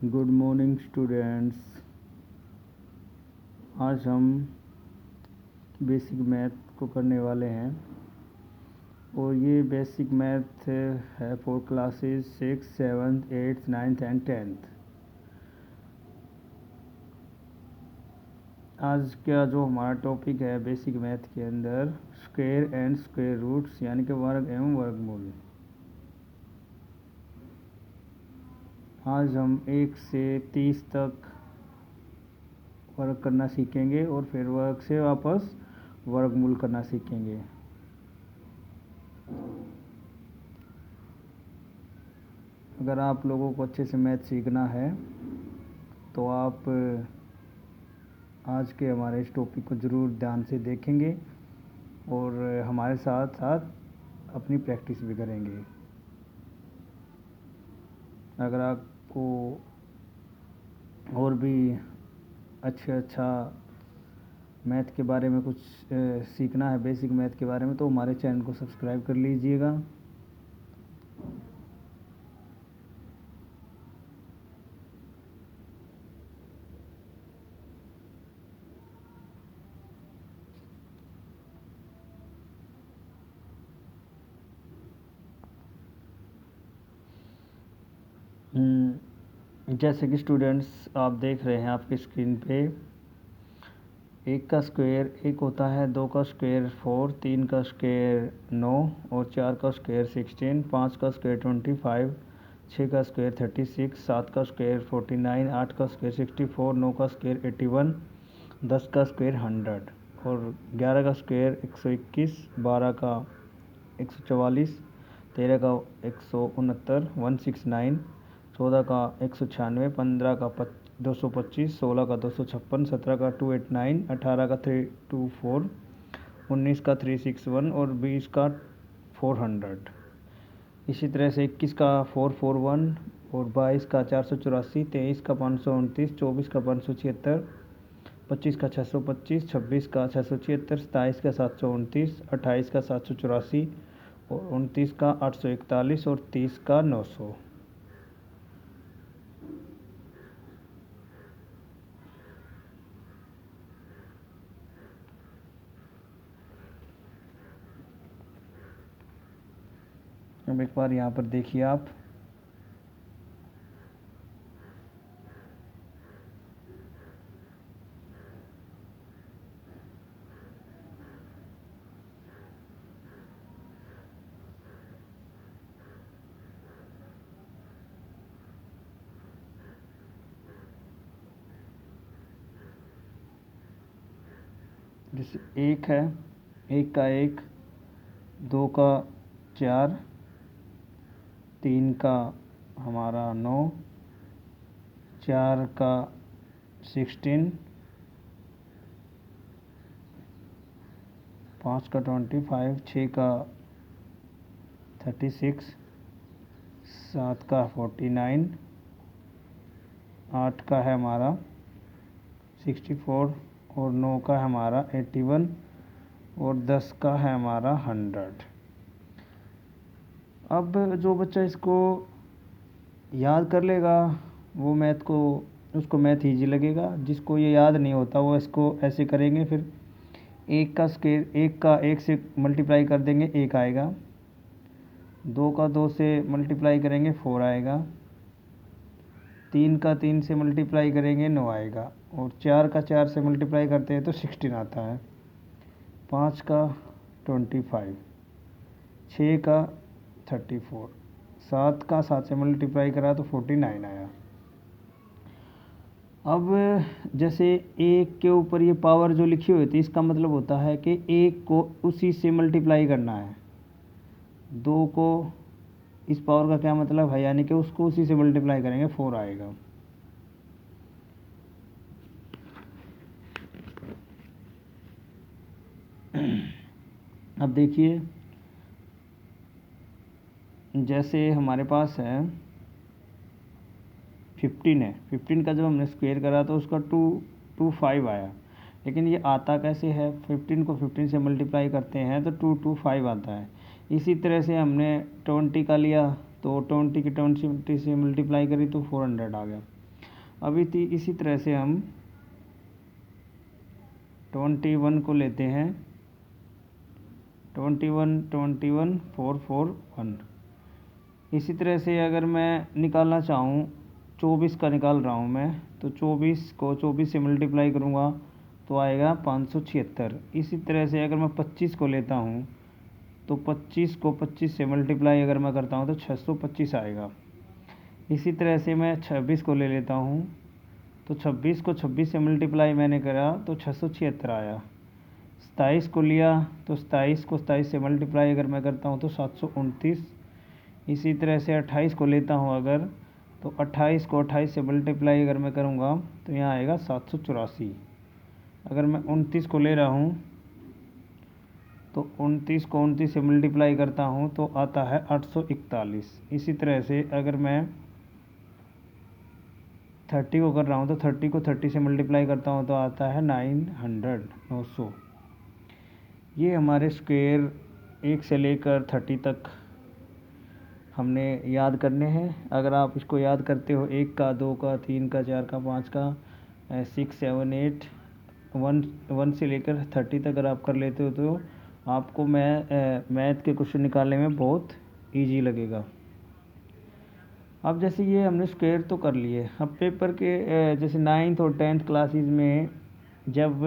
Good morning students. आज हम basic math को करने वाले हैं और ये बेसिक मैथ है फॉर क्लासेस 6, 7, 8, 9 एंड 10th। आज का जो हमारा टॉपिक है बेसिक मैथ के अंदर स्क्वायर एंड स्क्वायर रूट्स यानी कि वर्ग एवं वर्गमूल। आज हम 1 से 30 तक वर्ग करना सीखेंगे और फिर वर्ग से वापस वर्गमूल करना सीखेंगे। अगर आप लोगों को अच्छे से मैथ सीखना है तो आप आज के हमारे इस टॉपिक को ज़रूर ध्यान से देखेंगे और हमारे साथ साथ अपनी प्रैक्टिस भी करेंगे। अगर आपको और भी अच्छा मैथ के बारे में कुछ सीखना है, बेसिक मैथ के बारे में, तो हमारे चैनल को सब्सक्राइब कर लीजिएगा। जैसे कि स्टूडेंट्स आप देख रहे हैं आपकी स्क्रीन पे, 1 का स्क्वायर 1 होता है, 2 का स्क्वायर 4, 3 का स्क्वायर 9 और 4 का स्क्वायर 16, 5 का स्क्वायर 25, 6 का स्क्वायर 36, 7 का स्क्वायर 49, 8 का स्क्वायर 64, 9 का स्क्वायर 81, 10 का स्क्वायर 100 और 11 का स्क्वायर 121, 12 का 144, 13 का 169, 169, 14 का 196, 15 का 225, 16 का 256, 17 का 289, 18 का 324, 19 का 361 और 20 का 400। इसी तरह से 21 का 441 और 22 का 484, 23 का 529, 24 का 576, 25 का 625, 26 का 676, 27 का 729, 28 का 784 और 29 का 841 और 30 का 900। अब एक बार यहाँ पर देखिए आप, जैसे 1 है, 1 का 1, 2 का 4, 3 का हमारा 9, 4 का 16, 5 का 25, 6 का 36, 7 का 49, 8 का है हमारा 64 और 9 का है हमारा 81 और 10 का है हमारा 100। अब जो बच्चा इसको याद कर लेगा वो मैथ को, उसको मैथ ईजी लगेगा। जिसको ये याद नहीं होता वो इसको ऐसे करेंगे, फिर 1 का स्क्वायर 1 का 1 से मल्टीप्लाई कर देंगे 1 आएगा, 2 का 2 से मल्टीप्लाई करेंगे 4 आएगा, 3 का 3 से मल्टीप्लाई करेंगे 9 आएगा और 4 का 4 से मल्टीप्लाई करते हैं तो 16 आता है, 5 का 25, 6 का 34, 7 का 7 से मल्टीप्लाई करा तो 49 आया। अब जैसे 1 के ऊपर ये पावर जो लिखी हुई थी, इसका मतलब होता है कि 1 को उसी से मल्टीप्लाई करना है। 2 को इस पावर का क्या मतलब है, यानी कि उसको उसी से मल्टीप्लाई करेंगे 4 आएगा। अब देखिए, जैसे हमारे पास है 15 है, 15 का जब हमने स्क्वायर करा तो उसका 225 आया, लेकिन ये आता कैसे है, 15 को 15 से मल्टीप्लाई करते हैं तो 225 आता है। इसी तरह से हमने 20 का लिया तो 20 की 20 से मल्टीप्लाई करी तो 400 आ गया। अभी इसी तरह से हम 21 को लेते हैं, 21 4 4 1। इसी तरह से अगर मैं निकालना चाहूँ, 24 का निकाल रहा हूँ मैं, तो 24 को 24 से मल्टीप्लाई करूँगा तो आएगा 576। इसी तरह से अगर मैं 25 को लेता हूँ तो 25 को 25 से मल्टीप्लाई अगर मैं करता हूँ तो 625 आएगा। इसी तरह से मैं 26 को ले लेता हूँ तो 26 को 26 से मल्टीप्लाई मैंने करा तो 676 आया। 27 को लिया तो 27 को 27 से मल्टीप्लाई अगर मैं करता हूँ तो 729। इसी तरह से 28 को लेता हूँ अगर, तो 28 को 28 से मल्टीप्लाई अगर मैं करूँगा तो यहाँ आएगा 784। अगर मैं 29 को ले रहा हूँ तो 29 को 29 से मल्टीप्लाई करता हूँ तो आता है 841। इसी तरह से अगर मैं 30 को कर रहा हूँ तो 30 को 30 से मल्टीप्लाई करता हूँ तो आता है 900। ये हमारे स्क्वायर 1 से लेकर 30 तक हमने याद करने हैं। अगर आप इसको याद करते हो, 1 का, 2 का, 3 का, 4 का, 5 का, 6 7 8 1 से लेकर 30 तक अगर आप कर लेते हो तो आपको मैथ के क्वेश्चन निकालने में बहुत इजी लगेगा। अब जैसे ये हमने स्क्वायर तो कर लिए, अब पेपर के जैसे 9th और 10th क्लासेस में जब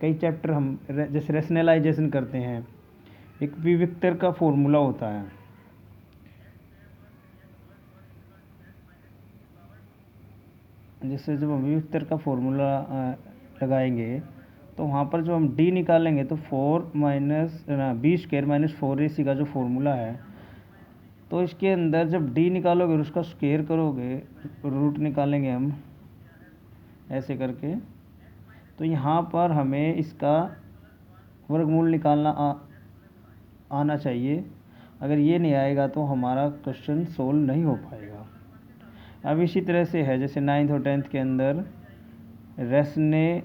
कई चैप्टर हम जैसे रैशनलाइजेशन करते हैं, एक विविक्तर का फॉर्मूला होता है। जैसे जब हम विविक्तर का फॉर्मूला लगाएंगे तो वहाँ पर जो हम डी निकालेंगे तो 4 minus B square minus 4ac का जो फॉर्मूला है, तो इसके अंदर जब डी निकालोगे और उसका स्क्वायर करोगे, रूट निकालेंगे हम ऐसे करके, तो यहाँ पर हमें इसका वर्गमूल निकालना आना चाहिए। अगर ये नहीं आएगा तो हमारा क्वेश्चन सोल्व नहीं हो पाएगा। अब इसी तरह से है जैसे 9th और 10th के अंदर रैशनलाइजेशन,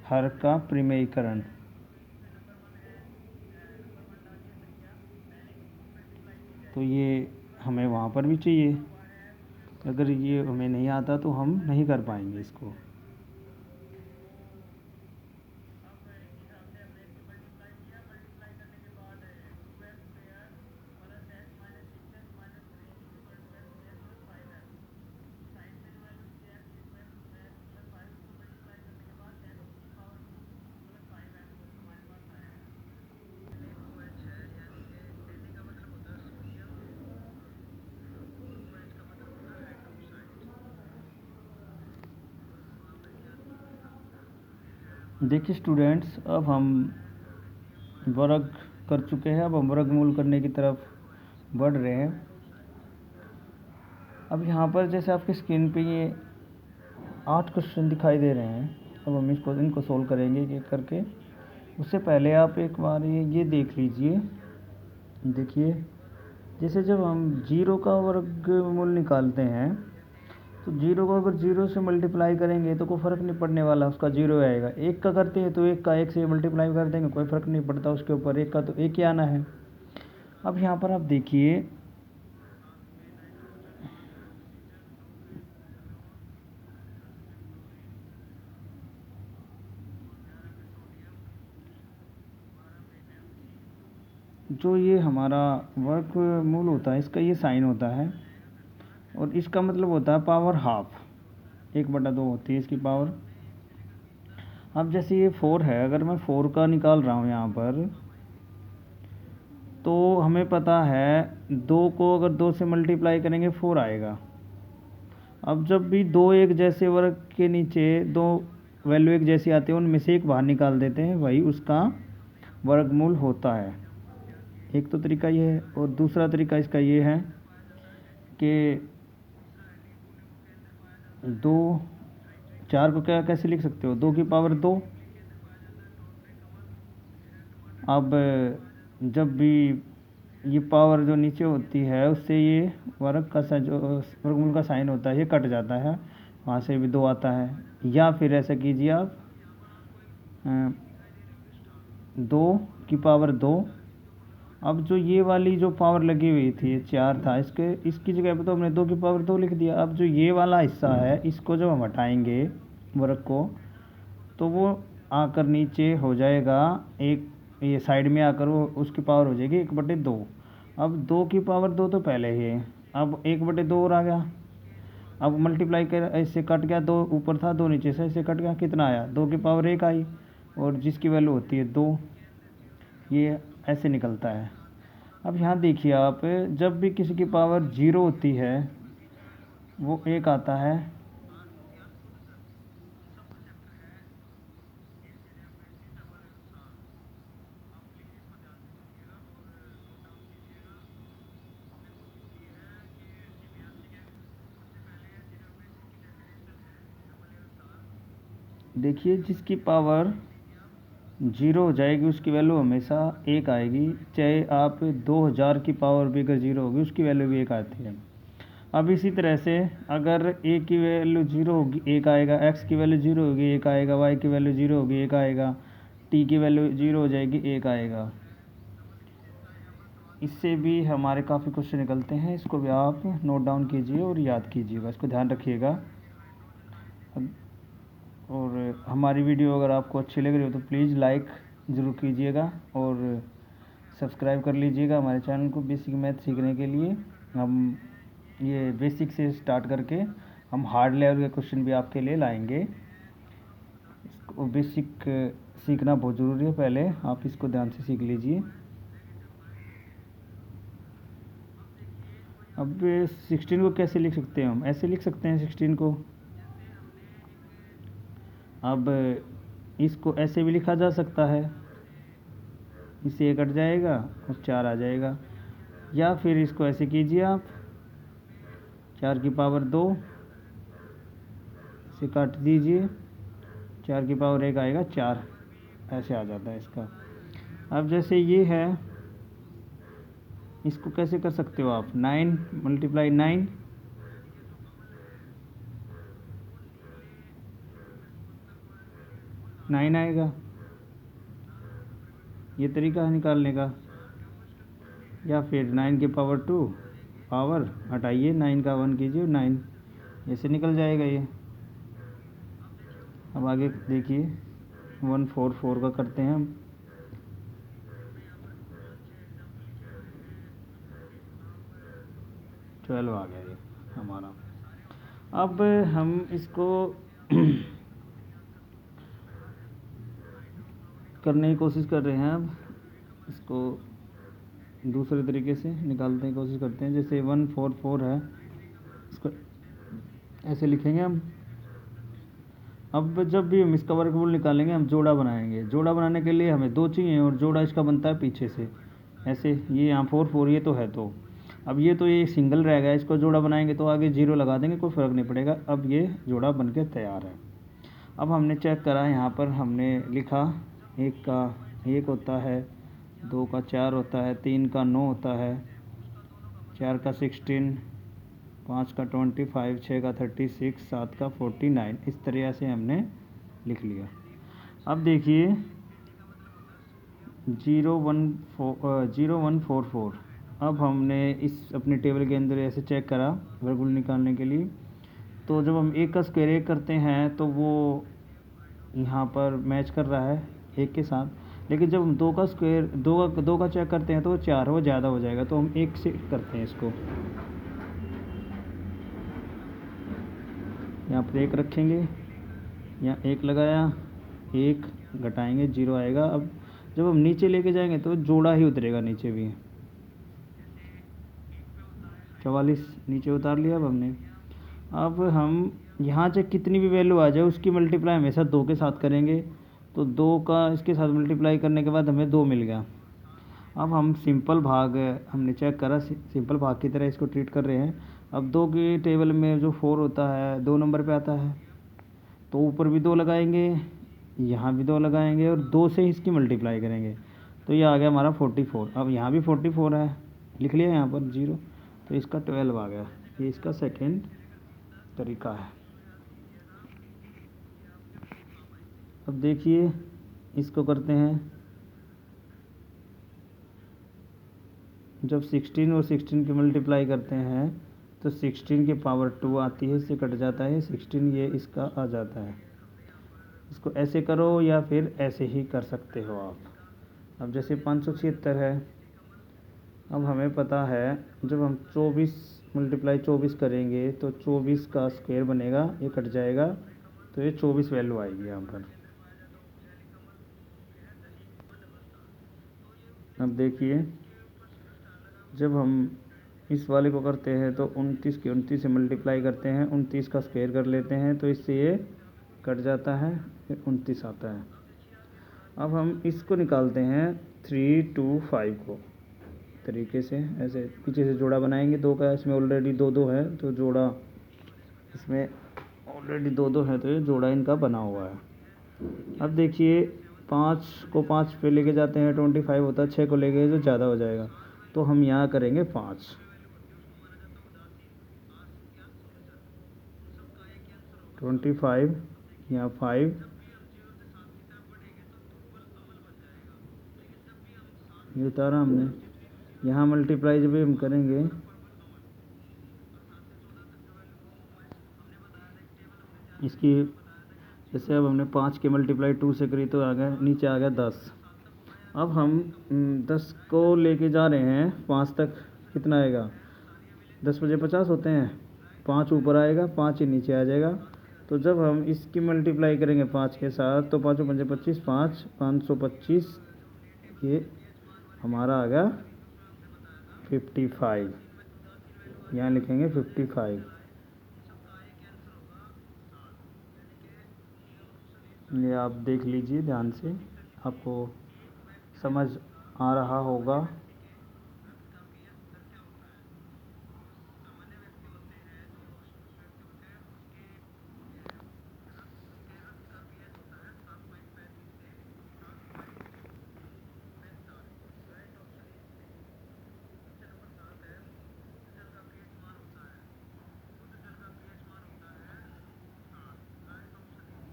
हर का प्रमेयीकरण, तो ये हमें वहाँ पर भी चाहिए। अगर ये हमें नहीं आता तो हम नहीं कर पाएंगे इसको। देखिए स्टूडेंट्स, अब हम वर्ग कर चुके हैं, अब हम वर्गमूल करने की तरफ बढ़ रहे हैं। अब यहाँ पर जैसे आपकी स्क्रीन पे ये 8 क्वेश्चन दिखाई दे रहे हैं। अब हम इनको सोल्व करेंगे एक एक करके। उससे पहले आप एक बार ये देख लीजिए। देखिए, जैसे जब हम 0 का वर्गमूल निकालते हैं तो 0 को अगर 0 से मल्टीप्लाई करेंगे तो कोई फ़र्क नहीं पड़ने वाला, उसका 0 आएगा। 1 का करते हैं तो 1 का 1 से मल्टीप्लाई कर देंगे, कोई फ़र्क नहीं पड़ता उसके ऊपर, 1 का तो 1 ही आना है। अब यहाँ पर आप देखिए, जो ये हमारा वर्गमूल होता है इसका ये साइन होता है और इसका मतलब होता है पावर हाफ, 1/2 होती है इसकी पावर। अब जैसे ये 4 है, अगर मैं 4 का निकाल रहा हूँ यहाँ पर, तो हमें पता है 2 को अगर 2 से मल्टीप्लाई करेंगे 4 आएगा। अब जब भी 2 एक जैसे वर्ग के नीचे 2 वैल्यू एक जैसी आती है, उनमें से एक बाहर निकाल देते हैं, वही उसका वर्गमूल होता है। एक तो तरीका ये है, और दूसरा तरीका इसका ये है कि 4 को कैसे लिख सकते हो, 2 की पावर 2। अब जब भी ये पावर जो नीचे होती है उससे ये वर्ग का जो वर्गमूल का साइन होता है ये कट जाता है, वहाँ से भी 2 आता है। या फिर ऐसा कीजिए आप, 2 की पावर 2 अब जो ये वाली जो पावर लगी हुई थी 4 था, इसकी जगह पे तो हमने 2 की पावर 2 लिख दिया। अब जो ये वाला हिस्सा है इसको जब हम हटाएंगे वर्ग को, तो वो आकर नीचे हो जाएगा एक, ये साइड में आकर वो उसकी पावर हो जाएगी 1/2। अब 2 की पावर 2 तो पहले ही है, अब 1/2 और आ गया। अब मल्टीप्लाई कर, ऐसे कट गया, 2 ऊपर था 2 नीचे से, ऐसे कट गया, कितना आया 2 की पावर 1 आई, और जिसकी वैल्यू होती है 2, ये ऐसे निकलता है। अब यहाँ देखिए आप, जब भी किसी की पावर 0 होती है वो 1 आता है, देखिए जिसकी पावर 0 हो जाएगी उसकी वैल्यू हमेशा 1 आएगी, चाहे आप 2000 की पावर भी अगर 0 होगी उसकी वैल्यू भी 1 आती है। अब इसी तरह से अगर ए की वैल्यू 0 होगी 1 आएगा, एक्स की वैल्यू 0 होगी 1 आएगा, वाई की वैल्यू 0 होगी 1 आएगा, टी की वैल्यू 0 हो जाएगी 1 आएगा। इससे भी हमारे काफ़ी क्वेश्चन निकलते हैं, इसको भी आप नोट डाउन कीजिए और याद कीजिएगा, इसको ध्यान रखिएगा। और हमारी वीडियो अगर आपको अच्छी लग रही हो तो प्लीज़ लाइक ज़रूर कीजिएगा और सब्सक्राइब कर लीजिएगा हमारे चैनल को बेसिक मैथ सीखने के लिए। हम ये बेसिक से स्टार्ट करके हम हार्ड लेवल के क्वेश्चन भी आपके लिए लाएंगे। इसको बेसिक सीखना बहुत ज़रूरी है, पहले आप इसको ध्यान से सीख लीजिए। अब 16 को कैसे लिख सकते हैं हम, ऐसे लिख सकते हैं 16 को। अब इसको ऐसे भी लिखा जा सकता है, इससे 1 कट जाएगा और 4 आ जाएगा, या फिर इसको ऐसे कीजिए आप, 4 की पावर 2 से काट दीजिए, 4 की पावर 1 आएगा 4, ऐसे आ जाता है इसका। अब जैसे ये है, इसको कैसे कर सकते हो आप, 9 × 9 9 आएगा, ये तरीका है निकालने का। या फिर 9 की पावर 2, पावर हटाइए 9 का 1 कीजिए 9, ऐसे निकल जाएगा ये। अब आगे देखिए 144 का करते हैं हम। ट्वेल्व आ गया ये हमारा। अब हम इसको करने की कोशिश कर रहे हैं, अब इसको दूसरे तरीके से निकालने की कोशिश करते हैं। जैसे 144 है, इसको ऐसे लिखेंगे हम। अब जब भी हम इसका वर्गमूल निकालेंगे हम जोड़ा बनाएंगे, जोड़ा बनाने के लिए हमें 2 चाहिए और जोड़ा इसका बनता है पीछे से, ऐसे ये यहाँ 4 ये तो है 2। अब ये तो ये सिंगल रह गया, इसको जोड़ा बनाएंगे तो आगे 0 लगा देंगे, कोई फ़र्क नहीं पड़ेगा। अब ये जोड़ा बन के तैयार है। अब हमने चेक करा, यहाँ पर हमने लिखा 1 का 1 होता है, 2 का 4 होता है, 3 का 9 होता है, 4 का 16, 5 का 25, 6 का 36, 7 का 49, इस तरह से हमने लिख लिया। अब देखिए 0144, अब हमने इस अपने टेबल के अंदर ऐसे चेक करा वर्गमूल निकालने के लिए, तो जब हम 1 का स्क्वायर 1 करते हैं तो वो यहाँ पर मैच कर रहा है 1 के साथ, लेकिन जब हम 2 का स्क्वायर 2 का चेक करते हैं तो वो 4 वो ज़्यादा हो जाएगा, तो हम 1 से करते हैं इसको। यहाँ पर 1 रखेंगे, यहाँ 1 लगाया, 1 घटाएंगे 0 आएगा। अब जब हम नीचे लेके जाएंगे तो जोड़ा ही उतरेगा नीचे भी, 44 नीचे उतार लिया अब हमने। अब हम यहाँ से कितनी भी वैल्यू आ जाए उसकी मल्टीप्लाई हमेशा 2 के साथ करेंगे, तो 2 का इसके साथ मल्टीप्लाई करने के बाद हमें 2 मिल गया। अब हम सिंपल भाग हमने चेक करा, सिंपल भाग की तरह इसको ट्रीट कर रहे हैं। अब 2 की टेबल में जो 4 होता है 2 नंबर पे आता है, तो ऊपर भी 2 लगाएंगे, यहाँ भी 2 लगाएंगे और 2 से इसकी मल्टीप्लाई करेंगे, तो ये आ गया हमारा 44। अब यहाँ भी 44 है, लिख लिया यहाँ पर 0, तो इसका 12 आ गया। ये इसका सेकेंड तरीका है। अब देखिए इसको करते हैं, जब 16 और 16 की मल्टीप्लाई करते हैं तो 16 की पावर 2 आती है, इससे कट जाता है 16, ये इसका आ जाता है। इसको ऐसे करो या फिर ऐसे ही कर सकते हो आप। अब जैसे 576 है, अब हमें पता है जब हम 24 मल्टीप्लाई 24 करेंगे तो 24 का स्क्वायर बनेगा, ये कट जाएगा तो ये 24 वैल्यू आएगी यहाँ पर। अब देखिए जब हम इस वाले को करते हैं तो 29 की 29 से मल्टीप्लाई करते हैं, 29 का स्क्वायर कर लेते हैं तो इससे ये कट जाता है, फिर 29 आता है। अब हम इसको निकालते हैं 3 2 5 को तरीके से, ऐसे पीछे से जोड़ा बनाएंगे 2 का, इसमें ऑलरेडी 2 2 है तो जोड़ा, इसमें ऑलरेडी 2 2 है तो ये जोड़ा इनका बना हुआ है। अब देखिए 5 को 5 पे लेके जाते हैं 25 होता है, 6 को लेके तो ज़्यादा हो जाएगा तो हम यहाँ करेंगे 5। ट्वेंटी फाइव यहाँ 5, ये उतारा हमने। यहाँ मल्टीप्लाई जब हम करेंगे इसकी, जैसे अब हमने 5 की मल्टीप्लाई 2 से करी तो आ गया, नीचे आ गया 10। अब हम 10 को लेके जा रहे हैं 5 तक, कितना आएगा, 10 बजे 50 होते हैं, 5 ऊपर आएगा 5 ही नीचे आ जाएगा। तो जब हम इसकी मल्टीप्लाई करेंगे 5 के साथ तो 5 5 25, 525, ये हमारा आ गया 55, यहाँ लिखेंगे 55। ये आप देख लीजिए ध्यान से, आपको समझ आ रहा होगा।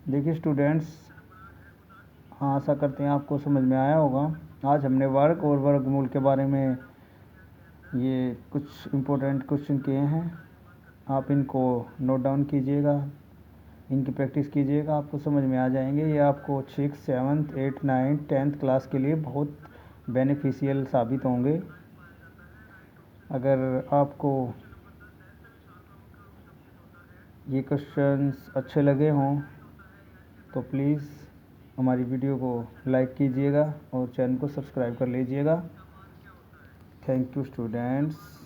देखिए स्टूडेंट्स, आशा करते हैं आपको समझ में आया होगा। आज हमने वर्ग और वर्गमूल के बारे में ये कुछ इम्पोर्टेंट क्वेश्चन किए हैं, आप इनको नोट डाउन कीजिएगा, इनकी प्रैक्टिस कीजिएगा, आपको समझ में आ जाएंगे। ये आपको 6th 7th 8th 9th 10th class के लिए बहुत बेनिफिशियल साबित होंगे। अगर आपको ये क्वेश्चंस अच्छे लगे हों तो प्लीज़ हमारी वीडियो को लाइक कीजिएगा और चैनल को सब्सक्राइब कर लीजिएगा। Thank you students.